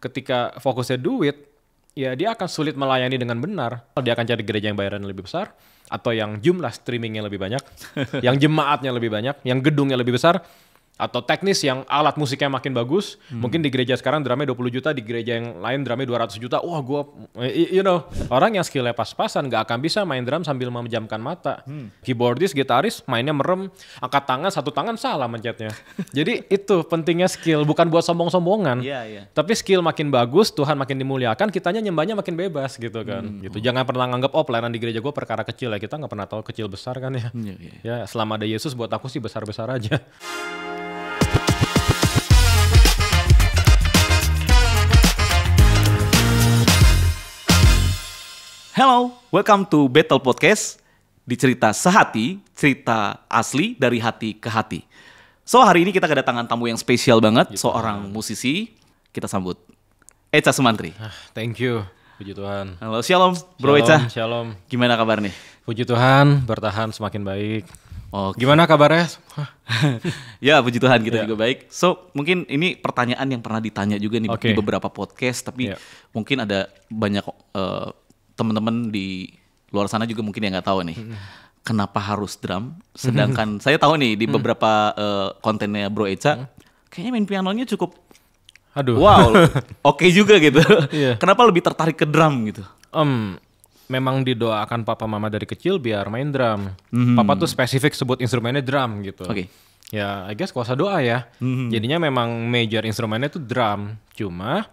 ketika fokusnya duit, ya dia akan sulit melayani dengan benar. Dia akan cari gereja yang bayarannya lebih besar, atau yang jumlah streamingnya lebih banyak, yang jemaatnya lebih banyak, yang gedungnya lebih besar, atau teknis yang alat musiknya makin bagus. Mungkin di gereja sekarang drumnya 20 juta, di gereja yang lain drumnya 200 juta. Wah, orang yang skillnya pas-pasan gak akan bisa main drum sambil memejamkan mata. Keyboardis, gitaris mainnya merem, angkat tangan, satu tangan salah mencetnya. Jadi itu pentingnya skill, bukan buat sombong-sombongan. Tapi skill makin bagus, Tuhan makin dimuliakan, kitanya nyembahnya makin bebas gitu kan. Gitu. Jangan pernah nganggap, pelayanan di gereja gue perkara kecil ya. Kita gak pernah tahu kecil besar kan ya. Ya selama ada Yesus buat aku sih besar-besar aja. Hello, welcome to Battle Podcast. Di cerita sehati, cerita asli dari hati ke hati. So hari ini kita kedatangan tamu yang spesial banget, seorang musisi. Kita sambut Echa Sumantri. Thank you, puji Tuhan. Halo, shalom Bro Echa. Shalom. Gimana kabar nih? Puji Tuhan, bertahan semakin baik. Okay. Gimana kabarnya? Ya, puji Tuhan kita juga baik. So mungkin ini pertanyaan yang pernah ditanya juga nih di beberapa podcast, tapi mungkin ada banyak teman-teman di luar sana juga mungkin yang nggak tahu nih, kenapa harus drum? Sedangkan saya tahu nih di beberapa kontennya Bro Echa, kayaknya main pianonya cukup, oke juga gitu. Kenapa lebih tertarik ke drum gitu? Memang didoakan papa mama dari kecil biar main drum. Papa tuh spesifik sebut instrumennya drum gitu. Ya, I guess kuasa doa ya. Jadinya memang major instrumennya tuh drum. Cuma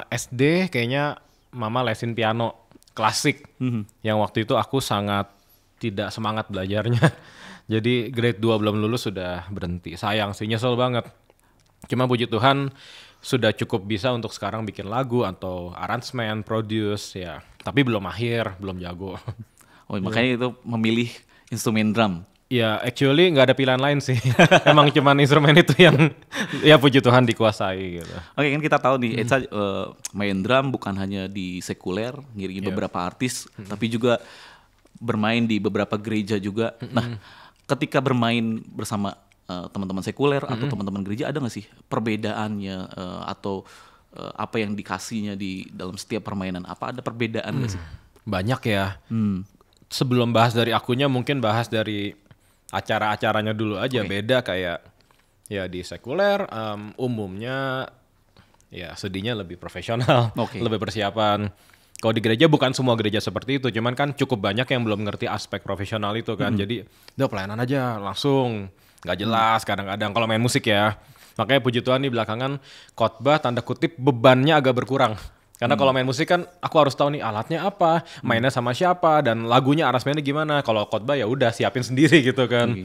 SD kayaknya mama lesin piano klasik, yang waktu itu aku sangat tidak semangat belajarnya. Jadi grade 2 belum lulus sudah berhenti. Sayang sih, nyesel banget. Cuma puji Tuhan sudah cukup bisa untuk sekarang bikin lagu atau arrangement, produce ya. Tapi belum akhir, belum jago. Makanya itu memilih instrumen drum. Ya, actually nggak ada pilihan lain sih. Emang cuman instrumen itu yang ya puji Tuhan dikuasai gitu. Oke, kan kita tahu nih Echa main drum bukan hanya di sekuler, ngiringin beberapa artis, tapi juga bermain di beberapa gereja juga. Nah, ketika bermain bersama teman-teman sekuler atau teman-teman gereja, ada nggak sih perbedaannya atau apa yang dikasihnya di dalam setiap permainan? Apa ada perbedaan nggak sih? Banyak ya. Sebelum bahas dari akunya, mungkin bahas dari acara-acaranya dulu aja. Beda kayak ya di sekuler umumnya ya sedihnya lebih profesional, lebih persiapan. Kalau di gereja bukan semua gereja seperti itu, cuman kan cukup banyak yang belum ngerti aspek profesional itu kan. Jadi udah pelayanan aja langsung, nggak jelas kadang-kadang kalau main musik ya. Makanya puji Tuhan nih belakangan khotbah tanda kutip bebannya agak berkurang. Karena kalau main musik kan aku harus tahu nih alatnya apa, mainnya sama siapa, dan lagunya aransemennya gimana. Kalau khotbah ya udah siapin sendiri gitu kan.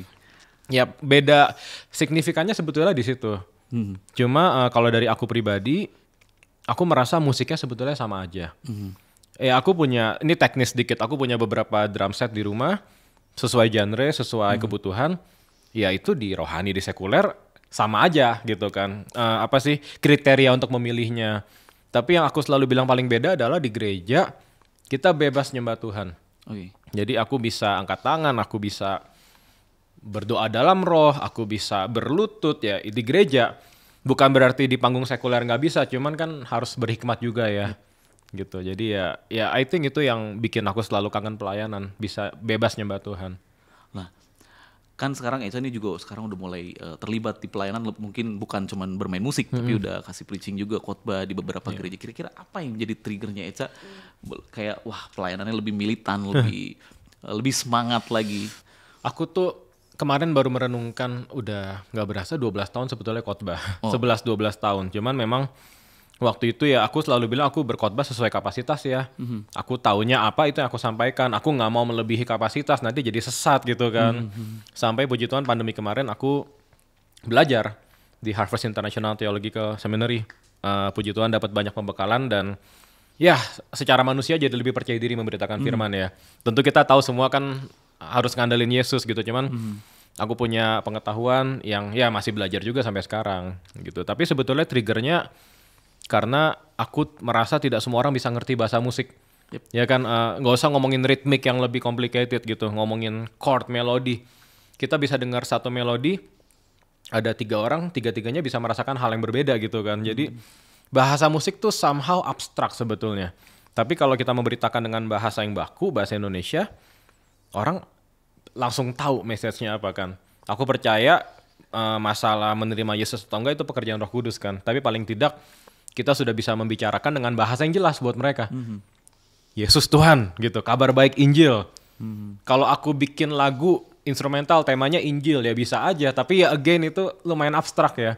Ya beda signifikannya sebetulnya di situ. Cuma kalau dari aku pribadi, aku merasa musiknya sebetulnya sama aja. Aku punya, ini teknis dikit, aku punya beberapa drum set di rumah, sesuai genre, sesuai kebutuhan. Ya itu di rohani, di sekuler sama aja gitu kan. Apa sih kriteria untuk memilihnya? Tapi yang aku selalu bilang paling beda adalah di gereja kita bebas nyembah Tuhan. Jadi aku bisa angkat tangan, aku bisa berdoa dalam roh, aku bisa berlutut ya di gereja. Bukan berarti di panggung sekuler nggak bisa, cuman kan harus berhikmat juga ya. Gitu. Jadi ya I think itu yang bikin aku selalu kangen pelayanan, bisa bebas nyembah Tuhan. Nah, kan sekarang Echa ini juga sekarang udah mulai terlibat di pelayanan, mungkin bukan cuman bermain musik, tapi udah kasih preaching juga, khotbah di beberapa gereja. Kira-kira apa yang menjadi triggernya Echa kayak wah pelayanannya lebih militan, lebih semangat lagi? Aku tuh kemarin baru merenungkan, udah nggak berasa 12 tahun sebetulnya khotbah. 11-12 tahun. Cuman memang waktu itu ya aku selalu bilang aku berkhotbah sesuai kapasitas ya. Aku taunya apa itu yang aku sampaikan. Aku nggak mau melebihi kapasitas, nanti jadi sesat gitu kan. Sampai puji Tuhan pandemi kemarin aku belajar di Harvest International Theological Seminary. Puji Tuhan dapat banyak pembekalan dan ya secara manusia jadi lebih percaya diri memberitakan firman ya. Tentu kita tahu semua kan harus ngandelin Yesus gitu. Cuman aku punya pengetahuan yang ya masih belajar juga sampai sekarang gitu. Tapi sebetulnya triggernya karena aku merasa tidak semua orang bisa ngerti bahasa musik. Ya kan, nggak usah ngomongin ritmik yang lebih complicated gitu, ngomongin chord, melodi. Kita bisa dengar satu melodi, ada 3 orang, 3-tiganya bisa merasakan hal yang berbeda gitu kan. Jadi bahasa musik tuh somehow abstrak sebetulnya. Tapi kalau kita memberitakan dengan bahasa yang baku, bahasa Indonesia, orang langsung tahu message-nya apa kan. Aku percaya masalah menerima Yesus atau enggak itu pekerjaan Roh Kudus kan. Tapi paling tidak kita sudah bisa membicarakan dengan bahasa yang jelas buat mereka. Yesus Tuhan gitu, kabar baik Injil. Kalau aku bikin lagu instrumental temanya Injil ya bisa aja, tapi ya again itu lumayan abstrak ya.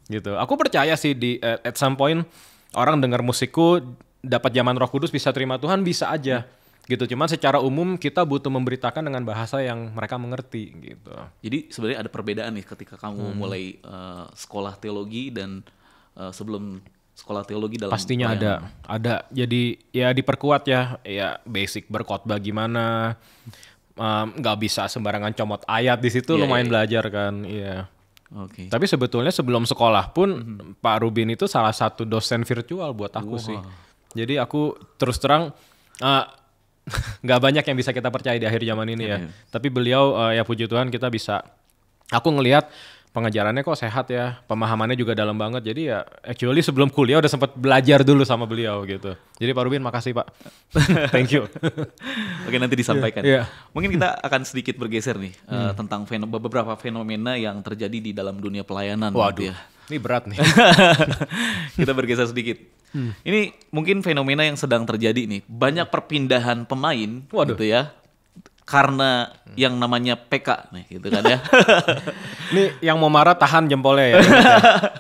Gitu. Aku percaya sih at some point orang dengar musikku dapat zaman Roh Kudus bisa terima Tuhan bisa aja. Gitu. Cuman secara umum kita butuh memberitakan dengan bahasa yang mereka mengerti gitu. Jadi sebenarnya ada perbedaan nih ketika kamu mulai sekolah teologi dan sebelum sekolah teologi dalam pastinya ada. Jadi ya diperkuat ya basic berkhotbah gimana. Nggak bisa sembarangan comot ayat di situ lumayan belajar kan. Iya. Okay. Tapi sebetulnya sebelum sekolah pun Pak Rubin itu salah satu dosen virtual buat aku sih. Jadi aku terus terang nggak banyak yang bisa kita percaya di akhir zaman ini ya. Tapi beliau ya puji Tuhan kita bisa. Aku ngelihat pengajarannya kok sehat ya, pemahamannya juga dalam banget. Jadi ya actually sebelum kuliah udah sempat belajar dulu sama beliau gitu. Jadi Pak Rubin makasih Pak. Thank you. Oke nanti disampaikan. Yeah. Mungkin kita akan sedikit bergeser nih tentang beberapa fenomena yang terjadi di dalam dunia pelayanan. Waduh, gitu ya. Ini berat nih. Kita bergeser sedikit. Ini mungkin fenomena yang sedang terjadi nih. Banyak perpindahan pemain gitu ya. Karena yang namanya PK nih gitu kan ya. Ini yang mau marah tahan jempolnya ya.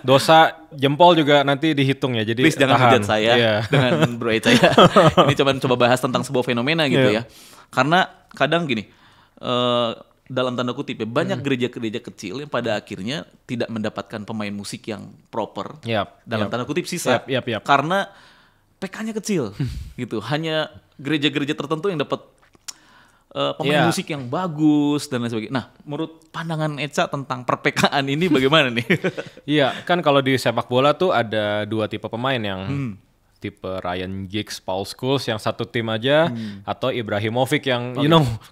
Dosa jempol juga nanti dihitung ya. Jadi please jangan hujat saya dengan Bro Eca ya. Ini coba bahas tentang sebuah fenomena gitu ya. Karena kadang gini, dalam tanda kutip ya, banyak gereja-gereja kecil yang pada akhirnya tidak mendapatkan pemain musik yang proper. Dalam tanda kutip sisa. Karena PK-nya kecil gitu. Hanya gereja-gereja tertentu yang dapat pemain musik yang bagus dan lain sebagainya. Nah, menurut pandangan Eca tentang perpekaan ini bagaimana nih? Iya, kan kalau di sepak bola tuh ada dua tipe pemain yang tipe Ryan Giggs, Paul Scholes yang satu tim aja, atau Ibrahimovic yang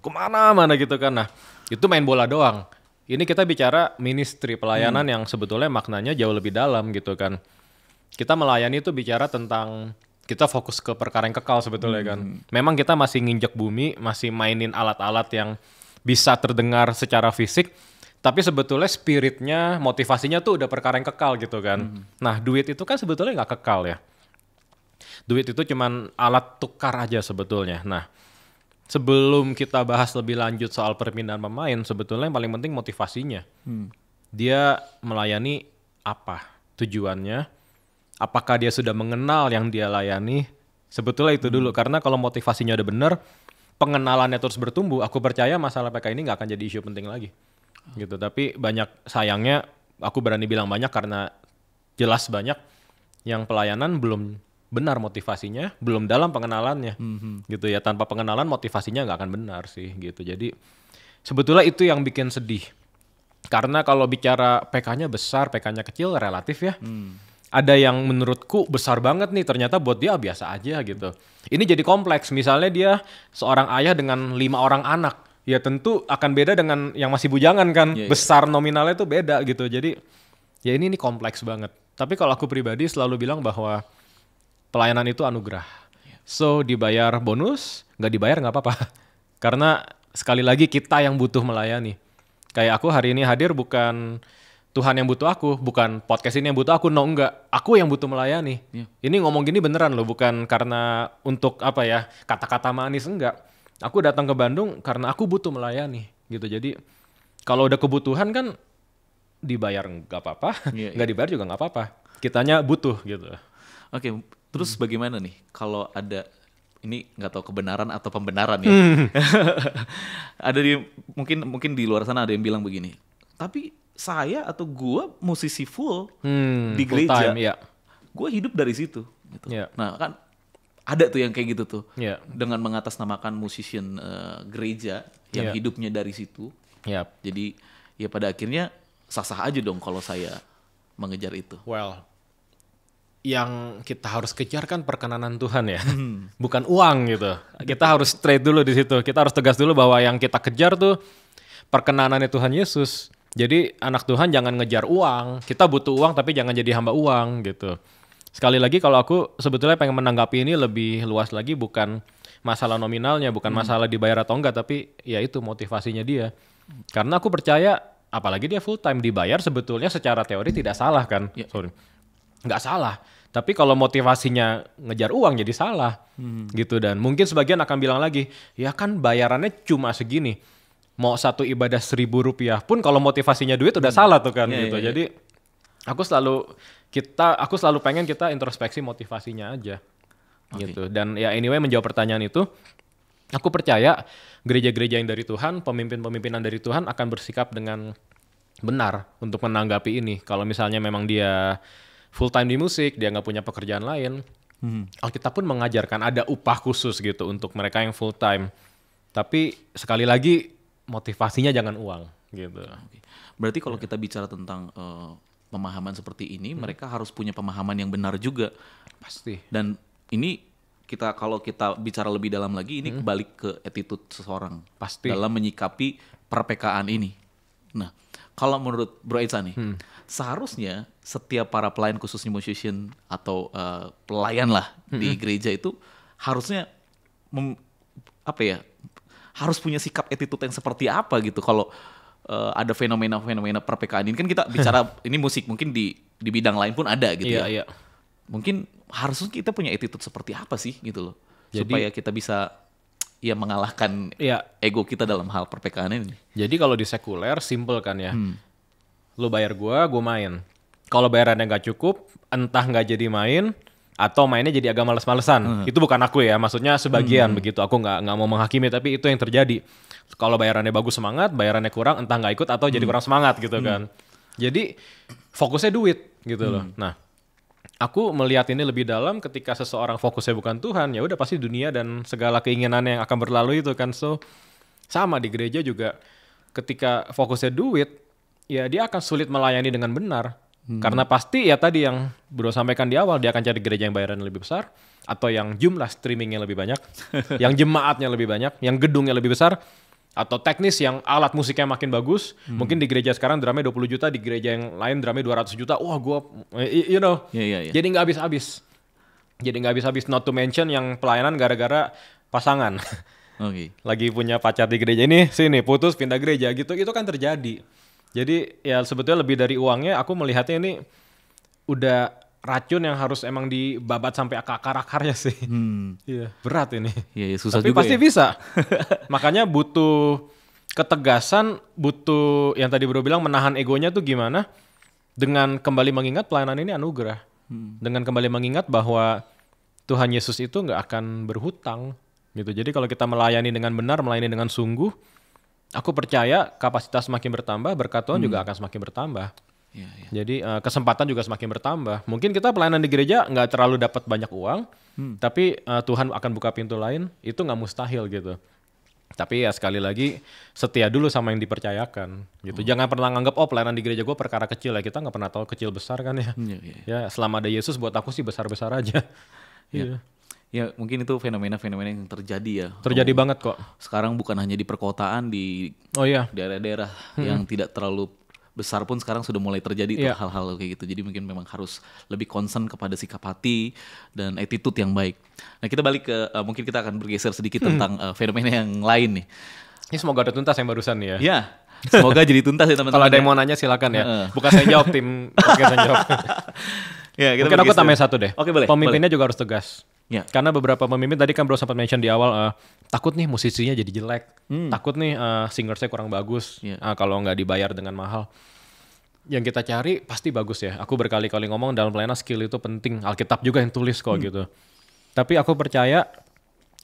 kemana-mana gitu kan. Nah, itu main bola doang. Ini kita bicara ministry pelayanan yang sebetulnya maknanya jauh lebih dalam gitu kan. Kita melayani itu bicara tentang kita fokus ke perkara yang kekal sebetulnya kan. Memang kita masih nginjek bumi, masih mainin alat-alat yang bisa terdengar secara fisik, tapi sebetulnya spiritnya, motivasinya tuh udah perkara yang kekal gitu kan. Nah, duit itu kan sebetulnya nggak kekal ya. Duit itu cuman alat tukar aja sebetulnya. Nah, sebelum kita bahas lebih lanjut soal perpindahan pemain, sebetulnya yang paling penting motivasinya. Dia melayani apa? Tujuannya? Apakah dia sudah mengenal yang dia layani? Sebetulnya itu dulu. Karena kalau motivasinya udah benar, pengenalannya terus bertumbuh, aku percaya masalah PK ini nggak akan jadi isu penting lagi. Gitu. Tapi banyak sayangnya, aku berani bilang banyak karena jelas banyak yang pelayanan belum benar motivasinya, belum dalam pengenalannya, gitu ya. Tanpa pengenalan motivasinya nggak akan benar sih, gitu. Jadi sebetulnya itu yang bikin sedih. Karena kalau bicara PK-nya besar, PK-nya kecil, relatif ya. Ada yang menurutku besar banget nih, ternyata buat dia biasa aja gitu. Ini jadi kompleks. Misalnya dia seorang ayah dengan 5 orang anak, ya tentu akan beda dengan yang masih bujangan kan. Besar nominalnya tuh beda gitu. Jadi ya ini kompleks banget. Tapi kalau aku pribadi selalu bilang bahwa pelayanan itu anugerah. So dibayar bonus, nggak dibayar nggak apa-apa. Karena sekali lagi kita yang butuh melayani. Kayak aku hari ini hadir bukan Tuhan yang butuh aku, bukan podcast ini yang butuh aku, enggak. Aku yang butuh melayani. Ini ngomong gini beneran loh, bukan karena untuk apa ya, kata-kata manis, enggak. Aku datang ke Bandung karena aku butuh melayani gitu. Jadi kalau udah kebutuhan kan dibayar nggak apa-apa, nggak dibayar juga nggak apa-apa. Kitanya butuh gitu. Oke, terus bagaimana nih kalau ada, ini nggak tahu kebenaran atau pembenaran ya. Ada mungkin di luar sana ada yang bilang begini. Tapi saya atau gua musisi full di gereja. Gua hidup dari situ gitu. Nah, kan ada tuh yang kayak gitu tuh. Dengan mengatasnamakan musician gereja yang hidupnya dari situ. Jadi ya pada akhirnya sah-sah aja dong kalau saya mengejar itu. Well, yang kita harus kejar kan perkenanan Tuhan ya, bukan uang gitu. Kita harus straight dulu di situ. Kita harus tegas dulu bahwa yang kita kejar tuh perkenanannya Tuhan Yesus. Jadi anak Tuhan jangan ngejar uang. Kita butuh uang tapi jangan jadi hamba uang gitu. sekali lagi kalau aku sebetulnya pengen menanggapi ini lebih luas lagi, bukan masalah nominalnya, bukan masalah dibayar atau enggak, tapi ya itu motivasinya dia. Karena aku percaya apalagi dia full time dibayar sebetulnya secara teori tidak salah kan. Nggak salah. Tapi kalau motivasinya ngejar uang jadi salah gitu. Dan mungkin sebagian akan bilang lagi, ya kan bayarannya cuma segini. Mau satu ibadah Rp1.000 pun kalau motivasinya duit udah salah tuh kan gitu. Jadi aku selalu pengen kita introspeksi motivasinya aja gitu. Dan ya anyway, menjawab pertanyaan itu, aku percaya gereja-gereja yang dari Tuhan, pemimpin-pemimpinan dari Tuhan akan bersikap dengan benar untuk menanggapi ini. Kalau misalnya memang dia full time di musik, dia nggak punya pekerjaan lain, Alkitab pun mengajarkan ada upah khusus gitu untuk mereka yang full time. Tapi sekali lagi motivasinya jangan uang gitu. Berarti kalau kita bicara tentang pemahaman seperti ini, mereka harus punya pemahaman yang benar juga. Pasti. Dan ini kalau kita bicara lebih dalam lagi, ini kembali ke attitude seseorang. Pasti. Dalam menyikapi perpekaan ini. Nah, kalau menurut Bro Eca nih, seharusnya setiap para pelayan, khususnya musician atau pelayan lah di gereja itu harusnya harus punya sikap attitude yang seperti apa gitu. Kalau ada fenomena-fenomena perpekaan ini kan kita bicara ini musik, mungkin di bidang lain pun ada gitu ya. Iya. Mungkin harusnya kita punya attitude seperti apa sih gitu loh. Supaya kita bisa mengalahkan ego kita dalam hal perpekaan ini. Jadi kalau di sekuler simple kan ya. Lu bayar gua main. Kalau bayarannya nggak cukup, entah nggak jadi main atau mainnya jadi agak males-malesan. Itu bukan aku ya, maksudnya sebagian begitu. Aku nggak mau menghakimi, tapi itu yang terjadi. Kalau bayarannya bagus semangat, bayarannya kurang entah nggak ikut atau jadi kurang semangat gitu kan. Jadi fokusnya duit gitu loh. Nah, aku melihat ini lebih dalam ketika seseorang fokusnya bukan Tuhan, ya udah pasti dunia dan segala keinginan yang akan berlalu itu kan. So sama di gereja juga, ketika fokusnya duit, ya dia akan sulit melayani dengan benar. Karena pasti ya tadi yang Bro sampaikan di awal, dia akan cari gereja yang bayarannya lebih besar, atau yang jumlah streamingnya lebih banyak, yang jemaatnya lebih banyak, yang gedungnya lebih besar, atau teknis yang alat musiknya makin bagus. Mungkin di gereja sekarang drumnya 20 juta, di gereja yang lain drumnya 200 juta. Wah jadi nggak habis-habis. Jadi nggak habis-habis, not to mention yang pelayanan gara-gara pasangan. Lagi punya pacar di gereja ini, sini putus pindah gereja gitu, itu kan terjadi. Jadi ya sebetulnya lebih dari uangnya, aku melihatnya ini udah racun yang harus emang dibabat sampai akar-akarnya sih. Iya, berat ini. Iya, susah tapi juga pasti ya. Bisa. Makanya butuh ketegasan, butuh yang tadi Bro bilang menahan egonya tuh gimana? Dengan kembali mengingat pelayanan ini anugerah. Dengan kembali mengingat bahwa Tuhan Yesus itu nggak akan berhutang gitu. Jadi kalau kita melayani dengan benar, melayani dengan sungguh, aku percaya kapasitas semakin bertambah, berkat Tuhan juga akan semakin bertambah. Jadi kesempatan juga semakin bertambah. Mungkin kita pelayanan di gereja nggak terlalu dapat banyak uang, tapi Tuhan akan buka pintu lain, itu nggak mustahil gitu. Tapi ya sekali lagi, setia dulu sama yang dipercayakan gitu. Jangan pernah nganggap, pelayanan di gereja gue perkara kecil ya. Kita nggak pernah tahu kecil besar kan ya. Ya selama ada Yesus buat aku sih besar-besar aja. Ya mungkin itu fenomena-fenomena yang terjadi ya. Terjadi banget kok. Sekarang bukan hanya di perkotaan, di daerah-daerah yang tidak terlalu besar pun sekarang sudah mulai terjadi tuh hal-hal kayak gitu. Jadi mungkin memang harus lebih concern kepada sikap hati dan attitude yang baik. Nah kita balik ke, mungkin kita akan bergeser sedikit tentang fenomena yang lain nih. Ini semoga ada tuntas yang barusan ya. Iya, semoga jadi tuntas ya teman-teman. Kalau ada yang mau nanya silakan ya. Bukan saya jawab, tim podcast yang jawab. Mungkin aku tambahin satu deh. Oke, boleh. Pemimpinnya juga harus tegas. Karena beberapa pemimpin tadi kan Bro sempat mention di awal, takut nih musisinya jadi jelek, takut nih singersnya kurang bagus, kalau nggak dibayar dengan mahal. Yang kita cari pasti bagus ya. Aku berkali-kali ngomong dalam pelayanan skill itu penting. Alkitab juga yang tulis kok gitu. Tapi aku percaya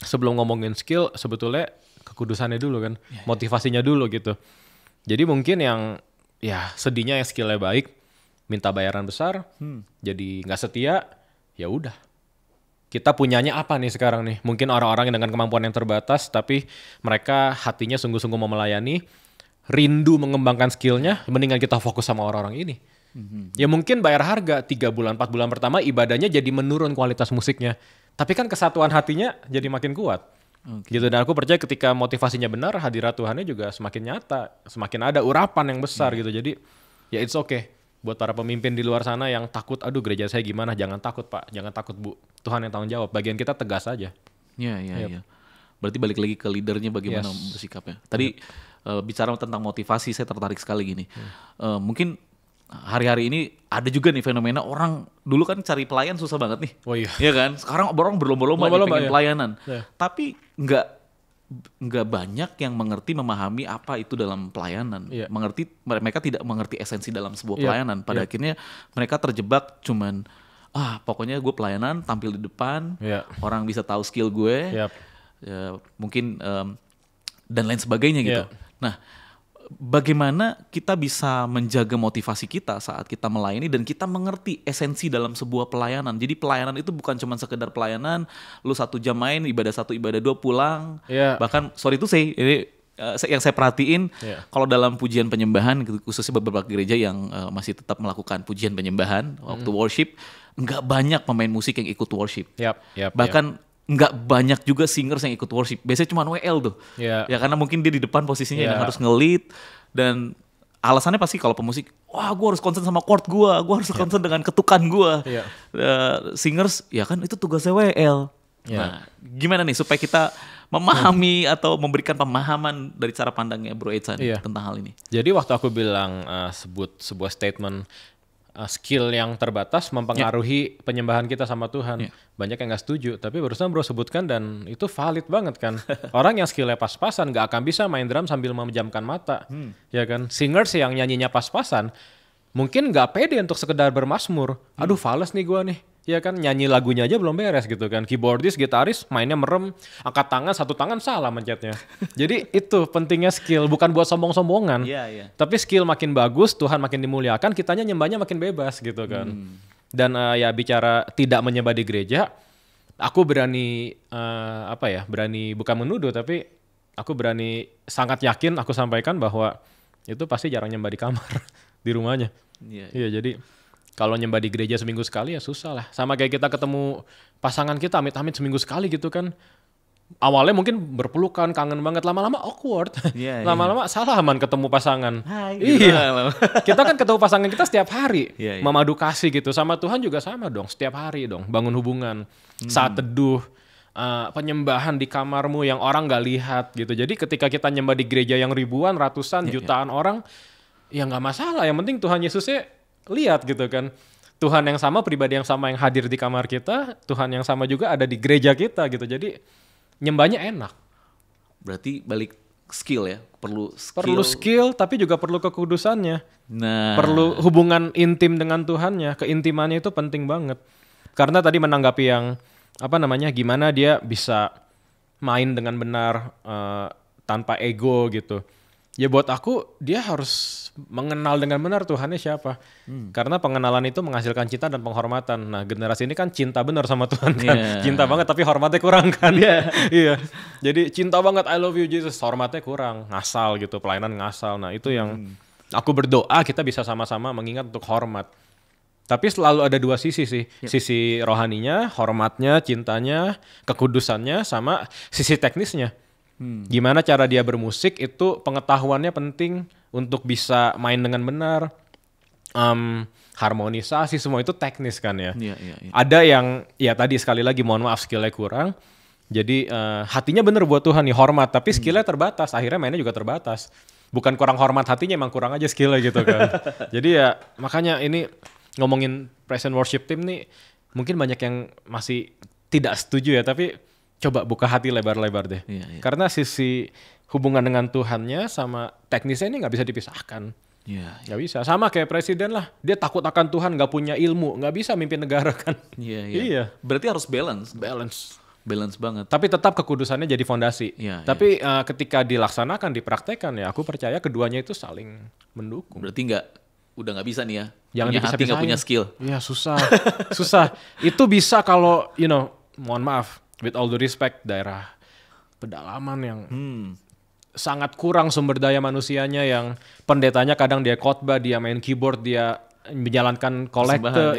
sebelum ngomongin skill, sebetulnya kekudusannya dulu kan, motivasinya dulu gitu. Jadi mungkin yang sedihnya yang skillnya baik, minta bayaran besar, jadi nggak setia, ya udah. Kita punyanya apa nih sekarang nih? Mungkin orang-orang yang dengan kemampuan yang terbatas, tapi mereka hatinya sungguh-sungguh mau melayani, rindu mengembangkan skillnya, mendingan kita fokus sama orang-orang ini. Ya mungkin bayar harga 3 bulan, 4 bulan pertama ibadahnya jadi menurun kualitas musiknya. Tapi kan kesatuan hatinya jadi makin kuat. Gitu. Dan aku percaya ketika motivasinya benar, hadirat Tuhannya juga semakin nyata, semakin ada urapan yang besar gitu. Jadi ya it's okay. buat para pemimpin di luar sana yang takut, aduh gereja saya gimana, jangan takut Pak, jangan takut Bu, Tuhan yang tanggung jawab, bagian kita tegas aja. Iya. Berarti balik lagi ke leadernya bagaimana bersikapnya. Tadi bicara tentang motivasi, saya tertarik sekali gini. Mungkin hari-hari ini ada juga nih fenomena orang dulu kan cari pelayan susah banget nih. Oh iya. Iya kan? Sekarang orang berlomba-lomba pengen pelayanan. Tapi nggak banyak yang mengerti memahami apa itu dalam pelayanan. Mereka tidak mengerti esensi dalam sebuah pelayanan. Pada akhirnya mereka terjebak cuman pokoknya gue pelayanan tampil di depan, orang bisa tahu skill gue, mungkin dan lain sebagainya gitu. Nah, bagaimana kita bisa menjaga motivasi kita saat kita melayani dan kita mengerti esensi dalam sebuah pelayanan. Jadi pelayanan itu bukan cuma sekedar pelayanan, lu 1 jam main, ibadah 1, ibadah 2 pulang. Bahkan sorry itu ini yang saya perhatiin kalau dalam pujian penyembahan, khususnya beberapa gereja yang masih tetap melakukan pujian penyembahan waktu worship, nggak banyak pemain musik yang ikut worship. Bahkan nggak banyak juga singers yang ikut worship. Biasanya cuma WL tuh. Ya karena mungkin dia di depan posisinya yang harus nge-lead. Dan alasannya pasti kalau pemusik, wah gue harus concern sama chord gue harus concern dengan ketukan gue. Singers, ya kan itu tugasnya WL. Nah, gimana nih supaya kita memahami atau memberikan pemahaman dari cara pandangnya Bro Echa tentang hal ini? Jadi waktu aku bilang sebut sebuah statement, skill yang terbatas mempengaruhi penyembahan kita sama Tuhan. Banyak yang gak setuju, tapi barusan Bro sebutkan dan itu valid banget kan. Orang yang skillnya pas-pasan gak akan bisa main drum sambil memejamkan mata. Ya kan, singers yang nyanyinya pas-pasan mungkin gak pede untuk sekedar bermasmur. Aduh fales nih gua nih. Ya kan, nyanyi lagunya aja belum beres gitu kan. Keyboardis, gitaris mainnya merem, angkat tangan, 1 tangan salah mencetnya. Jadi itu pentingnya skill, bukan buat sombong-sombongan. Tapi skill makin bagus, Tuhan makin dimuliakan, kitanya nyembahnya makin bebas gitu kan. Dan bicara tidak menyembah di gereja, aku berani berani bukan menuduh, tapi aku berani sangat yakin aku sampaikan bahwa itu pasti jarang nyembah di kamar di rumahnya. Iya, jadi kalau nyembah di gereja seminggu sekali ya susah lah. Sama kayak kita ketemu pasangan kita amit-amit seminggu sekali gitu kan. Awalnya mungkin berpelukan, kangen banget, lama-lama awkward. Lama-lama salaman ketemu pasangan. Kita kan ketemu pasangan kita setiap hari. Memadu kasih gitu. Sama Tuhan juga sama dong, setiap hari dong. Bangun hubungan, saat teduh, penyembahan di kamarmu yang orang gak lihat gitu. Jadi ketika kita nyembah di gereja yang ribuan, ratusan, jutaan orang, ya gak masalah. Yang penting Tuhan Yesusnya lihat gitu kan. Tuhan yang sama, pribadi yang sama yang hadir di kamar kita, Tuhan yang sama juga ada di gereja kita gitu. Jadi nyembahnya enak. Berarti balik skill ya, perlu skill tapi juga perlu kekudusannya. Perlu hubungan intim dengan Tuhannya, keintimannya itu penting banget. Karena tadi menanggapi yang gimana dia bisa main dengan benar tanpa ego gitu. Ya buat aku dia harus mengenal dengan benar Tuhannya siapa. Karena pengenalan itu menghasilkan cinta dan penghormatan. Nah generasi ini kan cinta benar sama Tuhan kan. Cinta banget tapi hormatnya kurang kan. Iya. Jadi cinta banget I love you Jesus, hormatnya kurang. Ngasal gitu, pelayanan ngasal. Nah itu yang aku berdoa kita bisa sama-sama mengingat untuk hormat. Tapi selalu ada 2 sisi sih. Sisi rohaninya, hormatnya, cintanya, kekudusannya, sama sisi teknisnya. Gimana cara dia bermusik itu pengetahuannya penting untuk bisa main dengan benar, harmonisasi semua itu teknis kan ya. Ada yang ya tadi sekali lagi mohon maaf skillnya kurang, jadi hatinya bener buat Tuhan nih hormat, tapi skillnya terbatas, akhirnya mainnya juga terbatas. Bukan kurang hormat hatinya, emang kurang aja skillnya gitu kan. Jadi ya makanya ini ngomongin present worship team nih mungkin banyak yang masih tidak setuju ya, tapi coba buka hati lebar-lebar deh. Karena sisi hubungan dengan Tuhannya sama teknisnya ini nggak bisa dipisahkan. Nggak bisa. Sama kayak presiden lah. Dia takut akan Tuhan, nggak punya ilmu, nggak bisa mimpin negara kan. Iya. Berarti harus balance banget. Tapi tetap kekudusannya jadi fondasi. Tapi ketika dilaksanakan, dipraktekkan ya, aku percaya keduanya itu saling mendukung. Berarti udah nggak bisa nih ya. Jangan punya hati nggak punya skill. Iya susah. Itu bisa kalau mohon maaf. With all the respect, daerah pedalaman yang sangat kurang sumber daya manusianya, yang pendetanya kadang dia khotbah, dia main keyboard, dia menjalankan kolekte,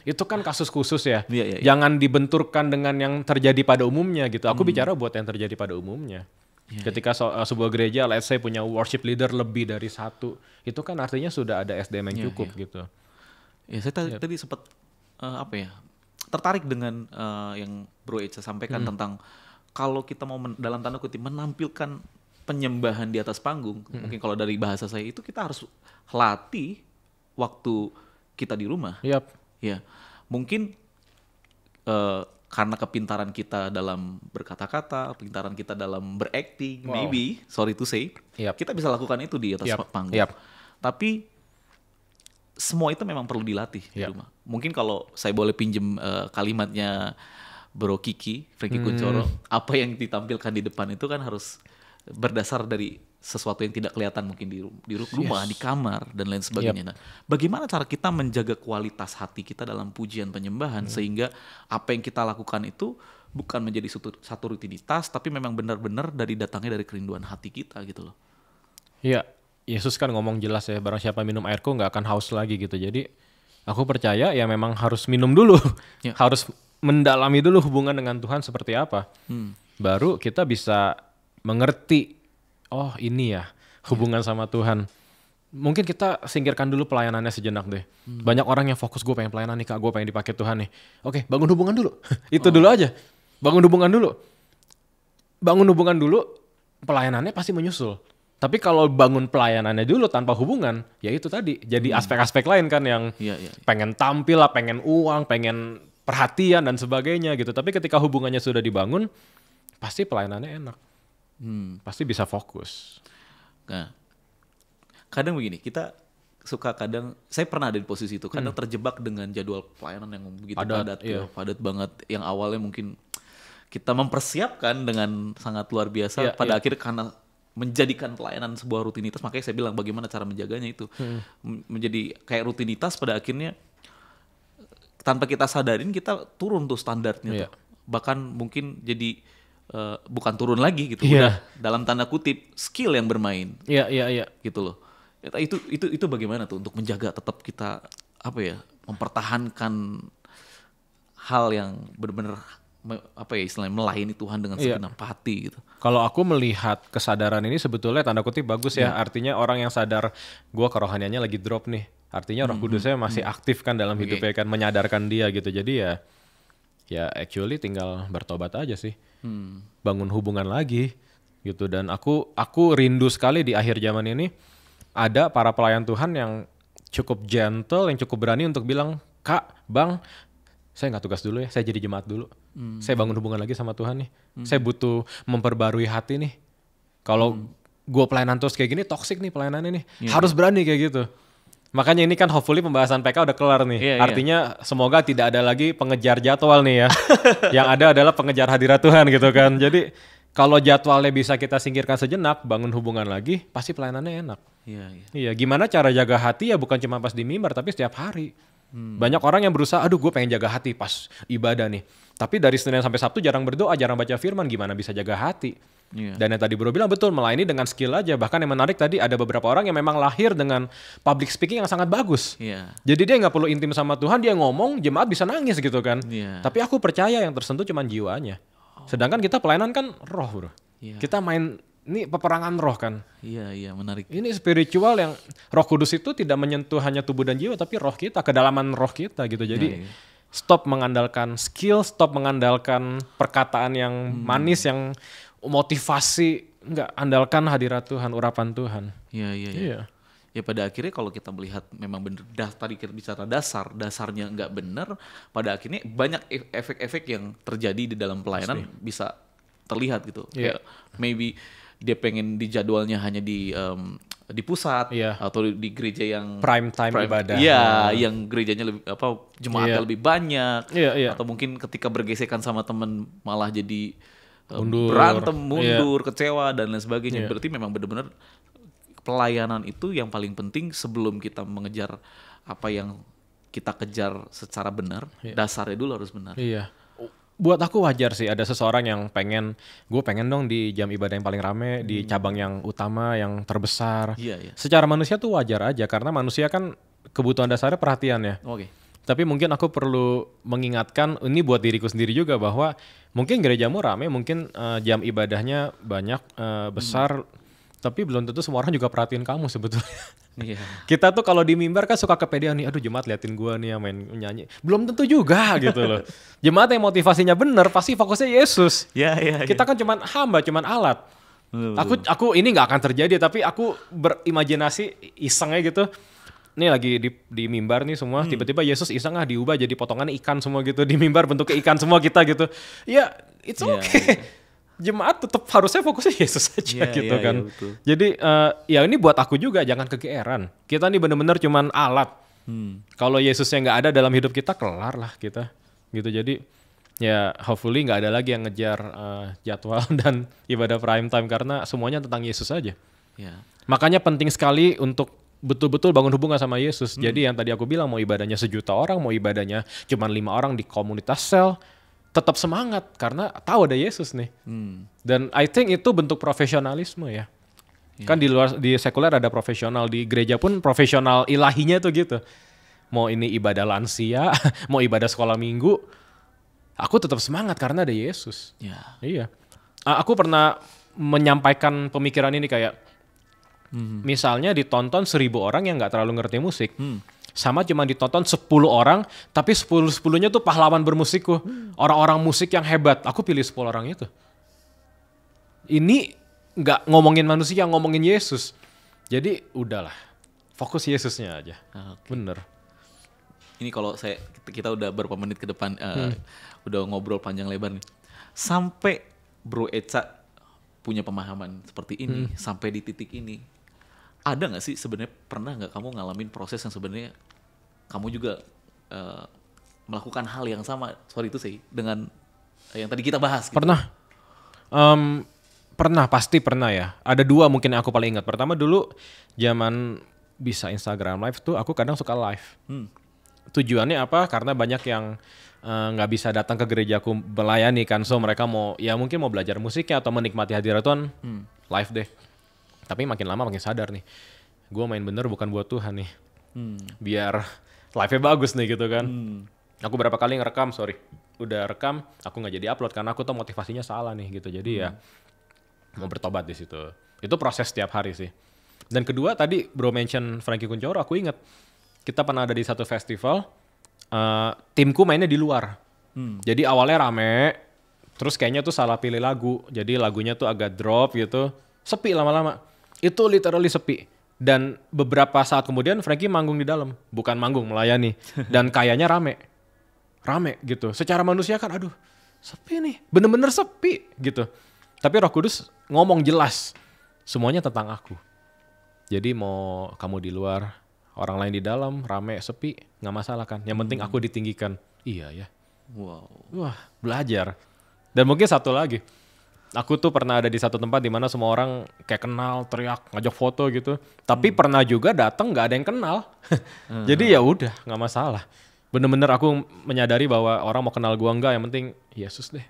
itu kan kasus khusus ya. Iya. Jangan dibenturkan dengan yang terjadi pada umumnya gitu. Aku bicara buat yang terjadi pada umumnya. Ketika sebuah gereja, let's say punya worship leader lebih dari satu, itu kan artinya sudah ada SDM yang cukup gitu. Ya, saya tadi sempat tertarik dengan yang Bro Echa sampaikan tentang kalau kita mau dalam tanda kutip menampilkan penyembahan di atas panggung, mungkin kalau dari bahasa saya itu kita harus latih waktu kita di rumah. Ya, mungkin karena kepintaran kita dalam berkata-kata, kepintaran kita dalam berakting, maybe, sorry to say, kita bisa lakukan itu di atas panggung. Tapi semua itu memang perlu dilatih di rumah. Mungkin kalau saya boleh pinjem kalimatnya Bro Kiki, Frankie Kuncoro, apa yang ditampilkan di depan itu kan harus berdasar dari sesuatu yang tidak kelihatan mungkin di rumah, di kamar, dan lain sebagainya. Nah, bagaimana cara kita menjaga kualitas hati kita dalam pujian penyembahan sehingga apa yang kita lakukan itu bukan menjadi satu rutinitas, tapi memang benar-benar datangnya dari kerinduan hati kita gitu loh. Iya, Yesus kan ngomong jelas ya, barang siapa minum airku nggak akan haus lagi gitu. Jadi aku percaya ya memang harus minum dulu, harus mendalami dulu hubungan dengan Tuhan seperti apa. Baru kita bisa mengerti, oh ini ya hubungan sama Tuhan. Mungkin kita singkirkan dulu pelayanannya sejenak deh. Banyak orang yang fokus, gue pengen pelayanan nih Kak, gue pengen dipakai Tuhan nih. Oke, bangun hubungan dulu. Itu dulu aja. Bangun hubungan dulu. Bangun hubungan dulu, pelayanannya pasti menyusul. Tapi kalau bangun pelayanannya dulu tanpa hubungan, ya itu tadi. Jadi aspek-aspek lain kan yang pengen tampil lah, pengen uang, pengen perhatian dan sebagainya gitu. Tapi ketika hubungannya sudah dibangun, pasti pelayanannya enak. Pasti bisa fokus. Nah, kadang begini, kita suka saya pernah ada di posisi itu, kadang terjebak dengan jadwal pelayanan yang begitu padat banget, yang awalnya mungkin kita mempersiapkan dengan sangat luar biasa, pada akhirnya karena menjadikan pelayanan sebuah rutinitas, makanya saya bilang bagaimana cara menjaganya itu menjadi kayak rutinitas, pada akhirnya tanpa kita sadarin kita turun tuh standarnya tuh. Bahkan mungkin jadi bukan turun lagi gitu, udah dalam tanda kutip skill yang bermain. Gitu loh. Itu bagaimana tuh untuk menjaga tetap kita mempertahankan hal yang benar-benar istilahnya melayani Tuhan dengan segenap hati gitu. Kalau aku melihat kesadaran ini sebetulnya tanda kutip bagus ya. Artinya orang yang sadar gue kerohaniannya lagi drop nih. Artinya Roh Kudusnya masih aktif kan dalam hidupnya kan, menyadarkan dia gitu. Jadi ya actually tinggal bertobat aja sih. Bangun hubungan lagi gitu. Dan aku rindu sekali di akhir zaman ini ada para pelayan Tuhan yang cukup gentle, yang cukup berani untuk bilang, Kak, Bang, saya nggak tugas dulu ya, saya jadi jemaat dulu. Saya bangun hubungan lagi sama Tuhan nih. Saya butuh memperbarui hati nih. Kalau gue pelayanan terus kayak gini, toksik nih pelayanannya nih. Harus berani kayak gitu. Makanya ini kan hopefully pembahasan PK udah kelar nih. Artinya semoga tidak ada lagi pengejar jadwal nih ya. Yang ada adalah pengejar hadirat Tuhan gitu kan. Jadi kalau jadwalnya bisa kita singkirkan sejenak, bangun hubungan lagi, pasti pelayanannya enak. Iya, gimana cara jaga hati ya bukan cuma pas di mimbar, tapi setiap hari. Banyak orang yang berusaha, aduh gue pengen jaga hati pas ibadah nih. Tapi dari Senin sampai Sabtu jarang berdoa, jarang baca firman, gimana bisa jaga hati? Dan yang tadi Bro bilang betul, melayani dengan skill aja. Bahkan yang menarik tadi ada beberapa orang yang memang lahir dengan public speaking yang sangat bagus. Jadi dia nggak perlu intim sama Tuhan, dia ngomong, jemaat bisa nangis gitu kan. Tapi aku percaya yang tersentuh cuma jiwanya. Sedangkan kita pelayanan kan roh Bro. Kita main, ini peperangan roh kan. Iya, menarik. Ini spiritual yang Roh Kudus itu tidak menyentuh hanya tubuh dan jiwa, tapi roh kita, kedalaman roh kita gitu. Jadi stop mengandalkan skill, stop mengandalkan perkataan yang manis, yang motivasi, enggak, andalkan hadirat Tuhan, urapan Tuhan. Iya. Ya pada akhirnya kalau kita melihat memang benar, tadi kita bicara dasarnya nggak benar, pada akhirnya banyak efek-efek yang terjadi di dalam pelayanan bisa terlihat gitu. Kayak maybe dia pengen di jadwalnya hanya di pusat atau di gereja yang prime time ibadah. Yang gerejanya lebih jemaatnya lebih banyak. Atau mungkin ketika bergesekan sama teman malah jadi berantem, mundur, kecewa dan lain sebagainya. Berarti memang benar-benar pelayanan itu yang paling penting sebelum kita mengejar apa yang kita kejar secara benar. Dasarnya dulu harus benar. Buat aku wajar sih ada seseorang yang gue pengen dong di jam ibadah yang paling rame, di cabang yang utama, yang terbesar. Secara manusia tuh wajar aja, karena manusia kan kebutuhan dasarnya perhatian ya. Tapi mungkin aku perlu mengingatkan ini buat diriku sendiri juga bahwa mungkin gerejamu rame, mungkin jam ibadahnya banyak, besar, tapi belum tentu semua orang juga perhatiin kamu sebetulnya. Iya. Kita tuh kalau di mimbar kan suka kepedean nih, aduh jemaat liatin gua nih yang main nyanyi. Belum tentu juga gitu loh. Jemaat yang motivasinya bener pasti fokusnya Yesus. Iya. Kita kan cuman hamba, cuman alat. Aku ini nggak akan terjadi, tapi aku berimajinasi isengnya gitu. Nih lagi di mimbar nih semua, tiba-tiba Yesus iseng diubah jadi potongan ikan semua gitu, di mimbar bentuknya ikan semua kita gitu. Ya, it's okay. Jemaat tetap harusnya fokusnya Yesus aja gitu kan. Jadi ya ini buat aku juga, jangan kegeeran. Kita nih bener-bener cuman alat. Kalau Yesusnya nggak ada dalam hidup kita, kelar lah kita. Gitu, jadi ya hopefully nggak ada lagi yang ngejar jadwal dan ibadah prime time karena semuanya tentang Yesus aja. Makanya penting sekali untuk betul-betul bangun hubungan sama Yesus. Jadi yang tadi aku bilang, mau ibadahnya 1 juta orang, mau ibadahnya cuma 5 orang di komunitas sel, tetap semangat karena tahu ada Yesus nih. Dan I think itu bentuk profesionalisme ya. Kan di sekuler ada profesional, di gereja pun profesional ilahinya tuh gitu. Mau ini ibadah lansia, mau ibadah sekolah minggu, aku tetap semangat karena ada Yesus. Iya. Aku pernah menyampaikan pemikiran ini kayak, misalnya ditonton 1.000 orang yang nggak terlalu ngerti musik, sama cuma ditonton 10 orang, tapi 10-10-nya tuh pahlawan bermusikku, orang-orang musik yang hebat. Aku pilih 10 orang itu. Ini nggak ngomongin manusia, ngomongin Yesus. Jadi udahlah, fokus Yesusnya aja. Bener. Ini kalau kita udah berapa menit ke depan, udah ngobrol panjang lebar nih. Sampai Bro Echa punya pemahaman seperti ini, sampai di titik ini. Ada nggak sih sebenarnya, pernah nggak kamu ngalamin proses yang sebenarnya kamu juga melakukan hal yang sama, dengan yang tadi kita bahas? Gitu? Pernah. Pasti pernah ya. Ada 2 mungkin yang aku paling ingat. Pertama dulu zaman bisa Instagram live tuh aku kadang suka live. Tujuannya apa? Karena banyak yang nggak bisa datang ke gerejaku melayani kan, so mereka mungkin mau belajar musiknya atau menikmati hadirat Tuhan, live deh. Tapi makin lama makin sadar nih, gue main bener bukan buat Tuhan nih, biar live-nya bagus nih gitu kan. Aku berapa kali ngerekam, udah rekam, aku nggak jadi upload karena aku tuh motivasinya salah nih gitu. Jadi ya mau bertobat di situ. Itu proses setiap hari sih. Dan kedua tadi Bro mention Frankie Kuncoro, aku inget kita pernah ada di satu festival. Timku mainnya di luar. Jadi awalnya rame, terus kayaknya tuh salah pilih lagu. Jadi lagunya tuh agak drop gitu, sepi lama-lama. Itu literally sepi. Dan beberapa saat kemudian Frankie manggung di dalam, bukan manggung, melayani. Dan kayaknya rame gitu. Secara manusia kan aduh sepi nih, bener-bener sepi gitu. Tapi Roh Kudus ngomong jelas, semuanya tentang aku. Jadi mau kamu di luar, orang lain di dalam, rame, sepi, nggak masalah kan. Yang penting aku ditinggikan. Iya ya. Wow. Wah, belajar. Dan mungkin satu lagi. Aku tuh pernah ada di satu tempat di mana semua orang kayak kenal, teriak, ngajak foto gitu. Tapi pernah juga datang nggak ada yang kenal. Jadi ya udah, nggak masalah. Bener-bener aku menyadari bahwa orang mau kenal gua enggak, yang penting Yesus deh.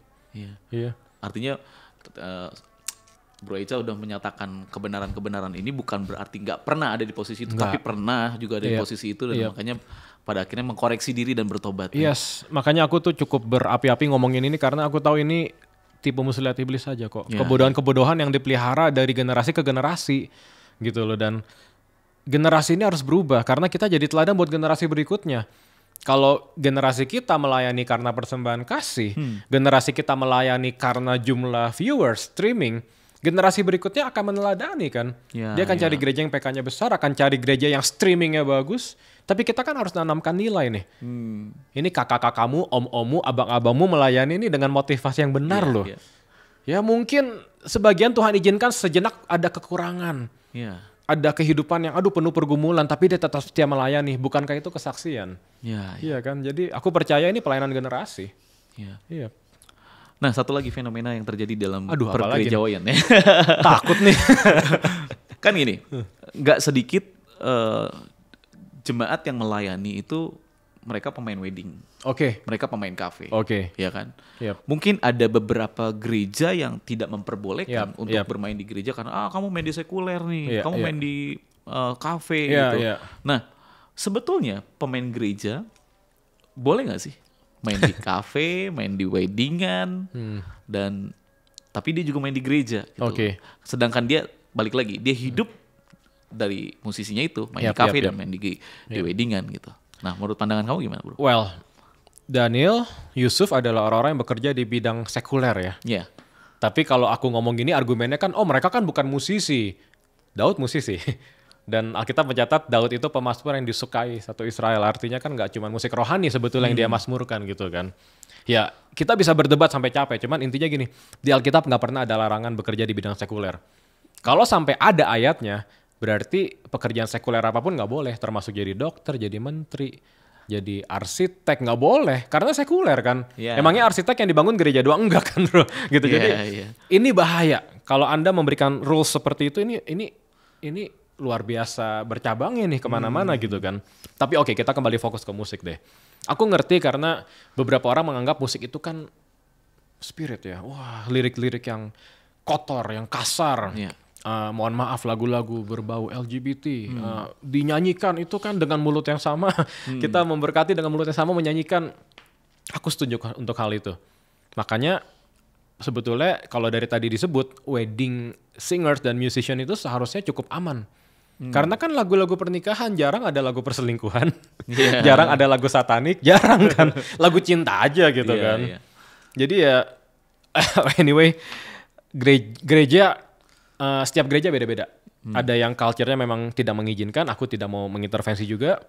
Iya. Artinya Bro Echa udah menyatakan kebenaran-kebenaran ini bukan berarti nggak pernah ada di posisi itu, tapi pernah juga ada di posisi itu, dan makanya pada akhirnya mengkoreksi diri dan bertobat. Yes, makanya aku tuh cukup berapi-api ngomongin ini karena aku tahu ini tipu muslihat iblis saja kok. Kebodohan-kebodohan yang dipelihara dari generasi ke generasi gitu loh, dan generasi ini harus berubah karena kita jadi teladan buat generasi berikutnya. Kalau generasi kita melayani karena persembahan kasih, generasi kita melayani karena jumlah viewers, streaming, generasi berikutnya akan meneladani kan. Dia akan cari gereja yang PK-nya besar, akan cari gereja yang streamingnya bagus. Tapi kita kan harus nanamkan nilai nih. Ini kakak-kakakmu, om-ommu, abang-abangmu melayani ini dengan motivasi yang benar loh. Ya mungkin sebagian Tuhan izinkan sejenak ada kekurangan. Ada kehidupan yang penuh pergumulan, tapi dia tetap setia melayani. Bukankah itu kesaksian? Iya kan. Jadi aku percaya ini pelayanan generasi. Iya. Nah, satu lagi fenomena yang terjadi dalam pergerejauan ya. Takut nih. Kan gini, nggak sedikit jemaat yang melayani itu mereka pemain wedding. Mereka pemain kafe. Ya kan? Mungkin ada beberapa gereja yang tidak memperbolehkan untuk bermain di gereja karena kamu main di sekuler nih, kamu main di kafe gitu. Nah, sebetulnya pemain gereja boleh nggak sih main di kafe, main di weddingan, dan tapi dia juga main di gereja gitu. Sedangkan dia balik lagi, dia hidup dari musisinya itu, main di kafe dan main di weddingan gitu. Nah, menurut pandangan kamu gimana, bro? Well, Daniel, Yusuf adalah orang-orang yang bekerja di bidang sekuler ya. Iya. Tapi kalau aku ngomong gini argumennya kan, oh mereka kan bukan musisi. Daud musisi. Dan Alkitab mencatat Daud itu pemazmur yang disukai satu Israel. Artinya kan gak cuma musik rohani sebetulnya yang dia mazmurkan gitu kan. Ya kita bisa berdebat sampai capek. Cuman intinya gini, di Alkitab gak pernah ada larangan bekerja di bidang sekuler. Kalau sampai ada ayatnya, berarti pekerjaan sekuler apapun gak boleh. Termasuk jadi dokter, jadi menteri, jadi arsitek gak boleh. Karena sekuler kan. Emangnya arsitek yang dibangun gereja doang? Enggak kan bro. Gitu. Jadi ini bahaya. Kalau Anda memberikan rules seperti itu, ini luar biasa bercabangnya nih kemana-mana gitu kan. Tapi oke, kita kembali fokus ke musik deh. Aku ngerti karena beberapa orang menganggap musik itu kan spirit ya. Wah, lirik-lirik yang kotor, yang kasar. Mohon maaf, lagu-lagu berbau LGBT. Dinyanyikan itu kan dengan mulut yang sama. Kita memberkati dengan mulut yang sama menyanyikan. Aku setuju untuk hal itu. Makanya sebetulnya kalau dari tadi disebut, wedding singers dan musician itu seharusnya cukup aman. Karena kan lagu-lagu pernikahan jarang ada lagu perselingkuhan, jarang ada lagu satanik, jarang kan lagu cinta aja gitu kan. Jadi ya anyway, gereja setiap gereja beda-beda. Ada yang culture-nya memang tidak mengizinkan, aku tidak mau mengintervensi juga.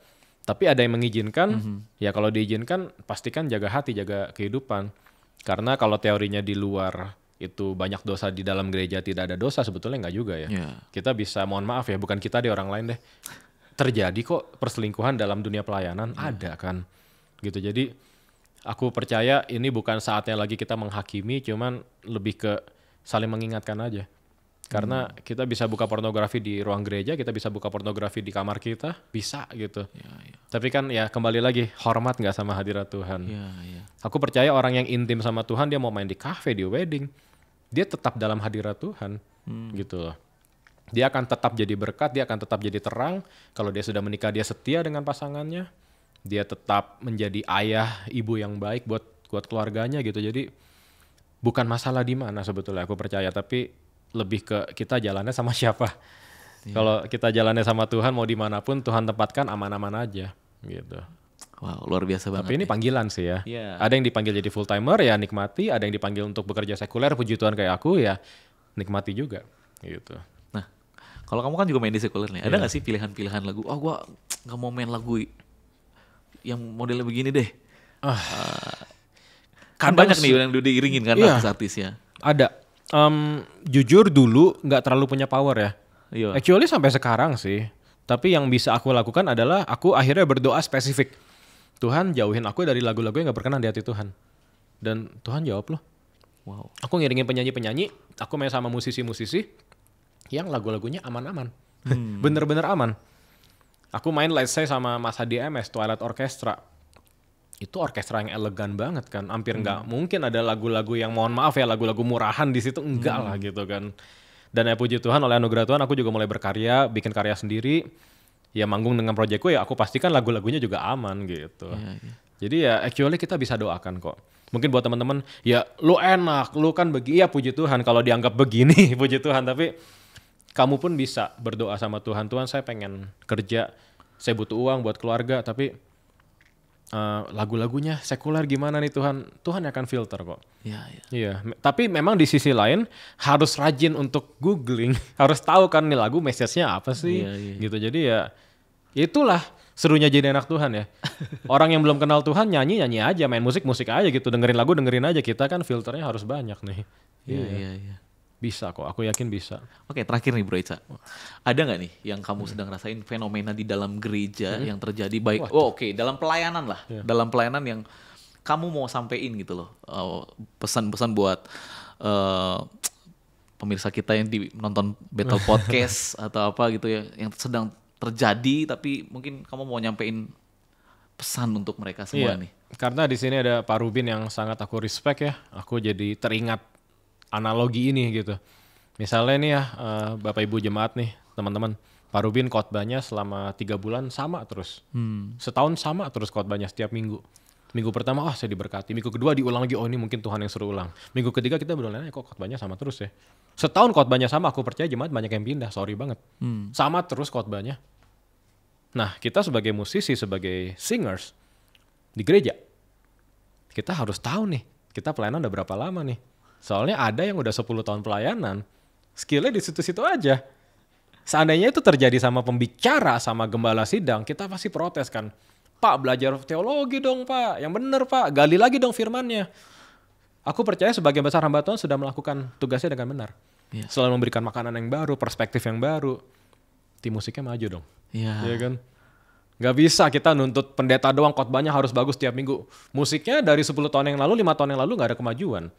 Tapi ada yang mengizinkan, ya kalau diizinkan pastikan jaga hati, jaga kehidupan. Karena kalau teorinya di luar itu banyak dosa, di dalam gereja tidak ada dosa, sebetulnya nggak juga ya. Kita bisa, mohon maaf ya, bukan kita deh, orang lain deh. Terjadi kok perselingkuhan dalam dunia pelayanan, ada kan. Gitu, jadi aku percaya ini bukan saatnya lagi kita menghakimi, cuman lebih ke saling mengingatkan aja. Karena kita bisa buka pornografi di ruang gereja, kita bisa buka pornografi di kamar kita, bisa gitu. Tapi kan ya kembali lagi, hormat nggak sama hadirat Tuhan. Aku percaya orang yang intim sama Tuhan, dia mau main di kafe, di wedding, dia tetap dalam hadirat Tuhan gitu loh. Dia akan tetap jadi berkat, dia akan tetap jadi terang. Kalau dia sudah menikah, dia setia dengan pasangannya. Dia tetap menjadi ayah, ibu yang baik buat keluarganya gitu. Jadi bukan masalah di mana sebetulnya, aku percaya, tapi lebih ke kita jalannya sama siapa. Kalau kita jalannya sama Tuhan, mau dimanapun Tuhan tempatkan, aman-aman aja gitu. Wow, luar biasa banget. Tapi ini panggilan sih ya. Ada yang dipanggil jadi full timer ya nikmati, ada yang dipanggil untuk bekerja sekuler, puji Tuhan kayak aku ya nikmati juga gitu. Nah, kalau kamu kan juga main di sekuler nih, ada nggak sih pilihan-pilihan lagu? Oh, gua nggak mau main lagu yang modelnya begini deh. Kan banyak nih yang diiringin kan artis-artis ya. Ada. Jujur dulu nggak terlalu punya power ya. Actually sampai sekarang sih. Tapi yang bisa aku lakukan adalah aku akhirnya berdoa spesifik. Tuhan jauhin aku dari lagu-lagu yang gak berkenan di hati Tuhan. Dan Tuhan jawab loh. Wow. Aku ngiringin penyanyi-penyanyi, aku main sama musisi-musisi yang lagu-lagunya aman-aman. Bener-bener aman. Aku main let's say sama Mas Hadi MS, Twilight Orchestra. Itu orkestra yang elegan banget kan. Hampir gak mungkin ada lagu-lagu yang mohon maaf ya, lagu-lagu murahan di situ, enggak lah gitu kan. Dan ya puji Tuhan, oleh anugerah Tuhan aku juga mulai berkarya, bikin karya sendiri. Ya manggung dengan proyekku ya aku pastikan lagu-lagunya juga aman gitu. Jadi ya actually kita bisa doakan kok. Mungkin buat teman-teman ya lu enak, lu kan begini, ya puji Tuhan kalau dianggap begini, puji Tuhan. Tapi kamu pun bisa berdoa sama Tuhan. Tuhan saya pengen kerja, saya butuh uang buat keluarga, tapi lagu-lagunya sekuler gimana nih Tuhan? Tuhan akan filter kok. Iya. Tapi memang di sisi lain harus rajin untuk googling, harus tahu kan nih lagu message-nya apa sih, gitu. Jadi ya itulah serunya jadi anak Tuhan ya. Orang yang belum kenal Tuhan nyanyi aja, main musik aja gitu, dengerin lagu dengerin aja. Kita kan filternya harus banyak nih. Iya. Bisa kok, aku yakin bisa. Oke, terakhir nih Bro Ica. Ada nggak nih yang kamu sedang rasain fenomena di dalam gereja yang terjadi baik? Dalam pelayanan lah. Dalam pelayanan yang kamu mau sampein gitu loh. Pesan-pesan buat pemirsa kita yang nonton Battle Podcast atau apa gitu ya, yang sedang terjadi tapi mungkin kamu mau nyampein pesan untuk mereka semua nih. Karena di sini ada Pak Rubin yang sangat aku respect ya. Aku jadi teringat analogi ini gitu. Misalnya nih ya Bapak Ibu jemaat nih teman-teman, Pak Rubin khotbahnya selama 3 bulan sama terus. Setahun sama terus khotbahnya setiap minggu. Minggu pertama, saya diberkati. Minggu kedua diulang lagi, ini mungkin Tuhan yang suruh ulang. Minggu ketiga kita berulang, kok khotbahnya sama terus ya. Setahun khotbahnya sama, aku percaya jemaat banyak yang pindah, sorry banget. Sama terus khotbahnya. Nah, kita sebagai musisi, sebagai singers di gereja, kita harus tahu nih, kita pelayanan udah berapa lama nih. Soalnya ada yang udah 10 tahun pelayanan, skillnya di situ-situ aja. Seandainya itu terjadi sama pembicara, sama gembala sidang, kita pasti protes kan. Pak, belajar teologi dong Pak, yang bener Pak, gali lagi dong firmannya. Aku percaya sebagian besar hamba Tuhan sudah melakukan tugasnya dengan benar. Selalu memberikan makanan yang baru, perspektif yang baru. Tim musiknya maju dong. Iya kan? Gak bisa kita nuntut pendeta doang khotbahnya harus bagus tiap minggu. Musiknya dari 10 tahun yang lalu, 5 tahun yang lalu gak ada kemajuan.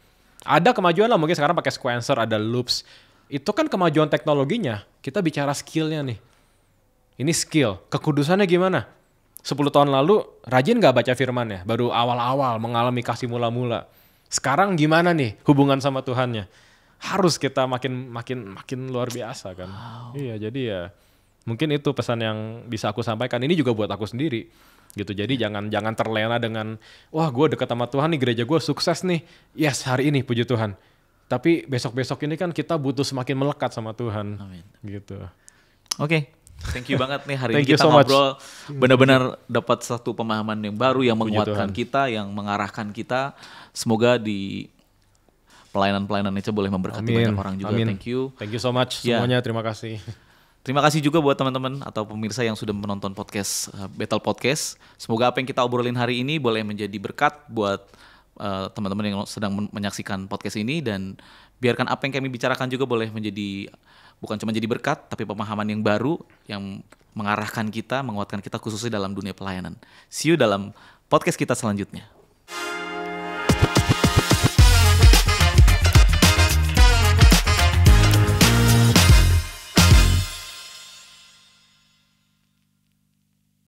Ada kemajuan lah, mungkin sekarang pakai sequencer, ada loops. Itu kan kemajuan teknologinya. Kita bicara skillnya nih. Ini skill, kekudusannya gimana? 10 tahun lalu rajin gak baca firmannya? Baru awal-awal mengalami kasih mula-mula. Sekarang gimana nih hubungan sama Tuhannya? Harus kita makin luar biasa kan. Wow. Iya, jadi ya mungkin itu pesan yang bisa aku sampaikan. Ini juga buat aku sendiri gitu. Jadi jangan terlena dengan wah gue dekat sama Tuhan nih, gereja gue sukses nih. Yes, hari ini puji Tuhan. Tapi besok-besok ini kan kita butuh semakin melekat sama Tuhan. Amin. Gitu. Oke. Thank you banget nih hari ini kita ngobrol benar-benar dapat satu pemahaman yang baru yang menguatkan kita, yang mengarahkan kita. Semoga di pelayanan-pelayanan itu boleh memberkati banyak orang juga. Amin. Thank you. Thank you so much semuanya. Terima kasih. Terima kasih juga buat teman-teman atau pemirsa yang sudah menonton podcast Battle Podcast. Semoga apa yang kita obrolin hari ini boleh menjadi berkat buat teman-teman yang sedang menyaksikan podcast ini, dan biarkan apa yang kami bicarakan juga boleh menjadi bukan cuma jadi berkat, tapi pemahaman yang baru yang mengarahkan kita, menguatkan kita khususnya dalam dunia pelayanan. See you dalam podcast kita selanjutnya.